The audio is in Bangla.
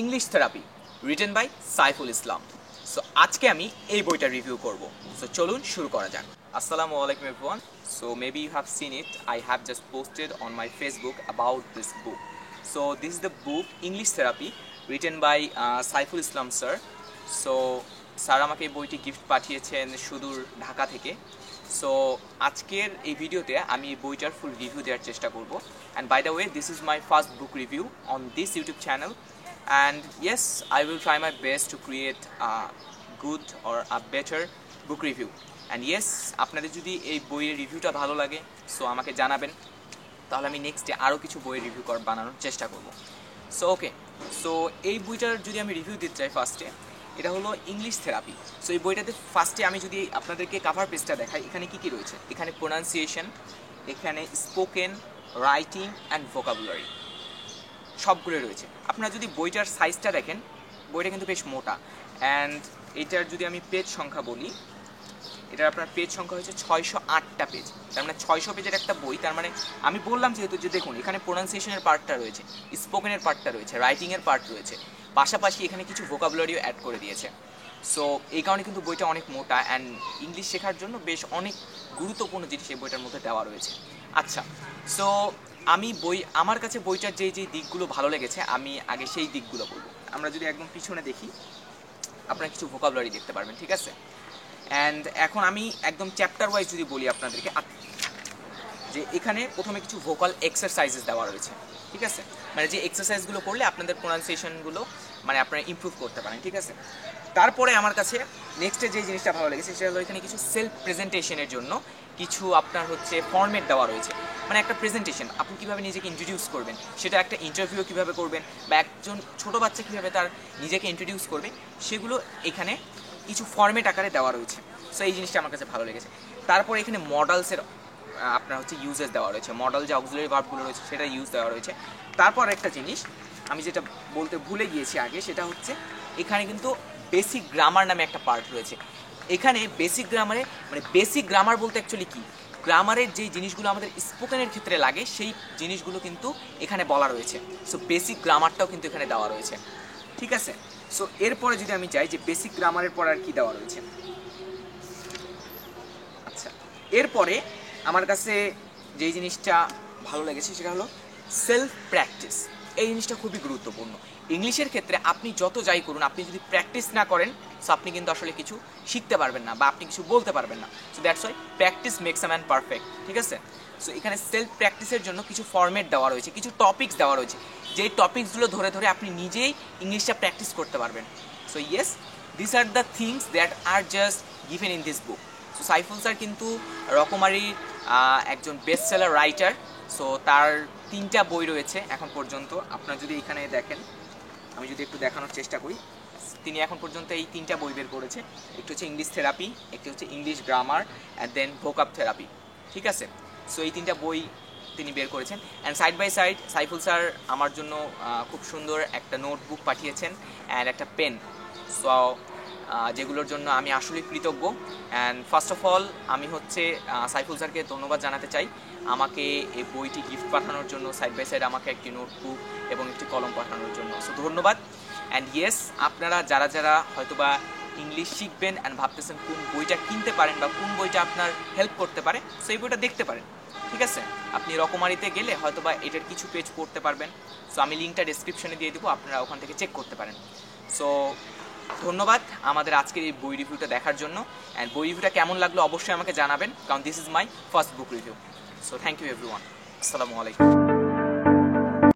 English therapy written by Saiful Islam. So আজকে আমি এই বইটা রিভিউ করব। সো চলুন শুরু করা যাক। আসসালামু আলাইকুম everyone. So maybe you have seen it, I have just posted on my Facebook about this book. So this is the book English therapy written by Saiful Islam sir. So sir আমাকে এই বইটি গিফট পাঠিয়েছেন সুদূর ঢাকা থেকে। সো আজকের এই ভিডিওতে আমি এই বইটার ফুল রিভিউ দেওয়ার চেষ্টা করব। And by the way, this is my first book review on this YouTube channel, and yes, I will try my best to create a good or a better book review. And yes, আপনাদের যদি এই বইয়ের রিভিউটা ভালো লাগে সো আমাকে জানাবেন, তাহলে আমি নেক্সটে আরও কিছু বইয়ের রিভিউ বানানোর চেষ্টা করব। সো ওকে, সো এই বইটার যদি আমি রিভিউ দিতে চাই, ফার্স্টে এটা হলো ইংলিশ থেরাপি। সো এই বইটাতে ফার্স্টে আমি যদি আপনাদেরকে কাভার পেজটা দেখাই, এখানে কী কী রয়েছে, এখানে প্রোনাউন্সিয়েশন, এখানে স্পোকেন, রাইটিং অ্যান্ড ভোকাবুলারি সবগুলো রয়েছে। আপনারা যদি বইটার সাইজটা দেখেন, বইটা কিন্তু বেশ মোটা। অ্যান্ড এটার যদি আমি পেজ সংখ্যা বলি, এটার আপনার পেজ সংখ্যা হচ্ছে 608টা পেজ। তার মানে 600 পেজের একটা বই। তার মানে আমি বললাম যেহেতু, যে দেখুন এখানে প্রোনাউন্সিয়েশনের পার্টটা রয়েছে, স্পোকেনের পার্টটা রয়েছে, রাইটিংয়ের পার্ট রয়েছে, পাশাপাশি এখানে কিছু ভোকাবুলারিও অ্যাড করে দিয়েছে। সো এই কারণে কিন্তু বইটা অনেক মোটা, অ্যান্ড ইংলিশ শেখার জন্য বেশ অনেক গুরুত্বপূর্ণ জিনিস এই বইটার মধ্যে দেওয়া রয়েছে। আচ্ছা, সো আমার কাছে বইটার যেই দিকগুলো ভালো লেগেছে, আমি আগে সেই দিকগুলো বলবো। আমরা যদি একদম পিছনে দেখি, আপনারা কিছু ভোকাবুলারি দেখতে পারবেন, ঠিক আছে। অ্যান্ড এখন আমি একদম চ্যাপ্টার ওয়াইজ যদি বলি আপনাদেরকে, যে এখানে প্রথমে কিছু ভোকাল এক্সারসাইজেস দেওয়া রয়েছে, ঠিক আছে। মানে যে এক্সারসাইজগুলো করলে আপনাদের প্রোনাউন্সিয়েশনগুলো মানে আপনারা ইমপ্রুভ করতে পারেন, ঠিক আছে। তারপরে আমার কাছে নেক্সটে যে জিনিসটা ভালো লেগেছে সেটা হলো এখানে কিছু সেলফ প্রেজেন্টেশনের জন্য কিছু আপনার হচ্ছে ফরম্যাট দেওয়া রয়েছে। মানে একটা প্রেজেন্টেশন আপনি কীভাবে নিজেকে ইন্ট্রোডিউস করবেন, সেটা একটা ইন্টারভিউ কীভাবে করবেন, বা একজন ছোটো বাচ্চা কীভাবে তার নিজেকে ইন্ট্রোডিউস করবে, সেগুলো এখানে কিছু ফরম্যাট আকারে দেওয়া রয়েছে। সো এই জিনিসটা আমার কাছে ভালো লেগেছে। তারপর এখানে মডেলসের আপনার হচ্ছে ইউজেস দেওয়া রয়েছে, মডেল যে অক্সিলারি ভার্বগুলো রয়েছে সেটা ইউজ দেওয়া রয়েছে। তারপর একটা জিনিস আমি যেটা বলতে ভুলে গিয়েছি আগে, সেটা হচ্ছে এখানে কিন্তু বেসিক গ্রামার নামে একটা পার্ট রয়েছে। এখানে বেসিক গ্রামারে, মানে বেসিক গ্রামার বলতে অ্যাকচুয়ালি কী, গ্রামারের যেই জিনিসগুলো আমাদের স্পোকেনের ক্ষেত্রে লাগে সেই জিনিসগুলো কিন্তু এখানে বলা রয়েছে। সো বেসিক গ্রামারটাও কিন্তু এখানে দেওয়া রয়েছে, ঠিক আছে। সো এরপরে যদি আমি চাই যে বেসিক গ্রামারের পর আর কী দেওয়া রয়েছে, আচ্ছা, এরপরে আমার কাছে যেই জিনিসটা ভালো লেগেছে সেটা হলো সেলফ প্র্যাকটিস। এই জিনিসটা খুবই গুরুত্বপূর্ণ। ইংলিশের ক্ষেত্রে আপনি যত যাই করুন, আপনি যদি প্র্যাকটিস না করেন সো আপনি কিন্তু আসলে কিছু শিখতে পারবেন না, বা আপনি কিছু বলতে পারবেন না। So that's why practice makes a man perfect, ঠিক আছে। সো এখানে সেলফ প্র্যাকটিসের জন্য কিছু ফরম্যাট দেওয়া রয়েছে, কিছু টপিকস দেওয়া রয়েছে, যেই টপিকসগুলো ধরে ধরে আপনি নিজেই ইংলিশটা প্র্যাকটিস করতে পারবেন। So yes, this are the things that are just given in this book. So Saiful sir কিন্তু রকমারির একজন বেস্ট সেলার রাইটার। সো তার 3টা বই রয়েছে এখন পর্যন্ত। আপনারা যদি এখানে দেখেন, আমি যদি একটু দেখানোর চেষ্টা করি, তিনি এখন পর্যন্ত এই 3টা বই বের করেছে। একটি হচ্ছে ইংলিশ থেরাপি, একটি হচ্ছে English grammar, and then vocab therapy, ঠিক আছে। সো এই 3টা বই তিনি বের করেছেন। And side by side Saiful sir আমার জন্য খুব সুন্দর একটা নোটবুক পাঠিয়েছেন অ্যান্ড একটা পেন। সো যেগুলোর জন্য আমি আসলেই কৃতজ্ঞ। অ্যান্ড ফার্স্ট অফ অল আমি হচ্ছে সাইফুল স্যারকে ধন্যবাদ জানাতে চাই আমাকে এই বইটি গিফট পাঠানোর জন্য, সাইড বাই সাইড আমাকে একটি নোটবুক এবং একটি কলম পাঠানোর জন্য। সো ধন্যবাদ। অ্যান্ড ইয়েস, আপনারা যারা যারা হয়তোবা ইংলিশ শিখবেন অ্যান্ড ভাবতেছেন কোন বইটা কিনতে পারেন বা কোন বইটা আপনার হেল্প করতে পারে, সো এই বইটা দেখতে পারেন, ঠিক আছে। আপনি রকমারিতে গেলে হয়তোবা এটার কিছু পেজ পড়তে পারবেন। সো আমি লিঙ্কটা ডেসক্রিপশনে দিয়ে দেবো, আপনারা ওখান থেকে চেক করতে পারেন। সো ধন্যবাদ আমাদের আজকের এই বই রিভিউটা দেখার জন্য। অ্যান্ড বই রিভিউটা কেমন লাগলো অবশ্যই আমাকে জানাবেন, কারণ this is my first book review. So thank you everyone. আসসালামু আলাইকুম।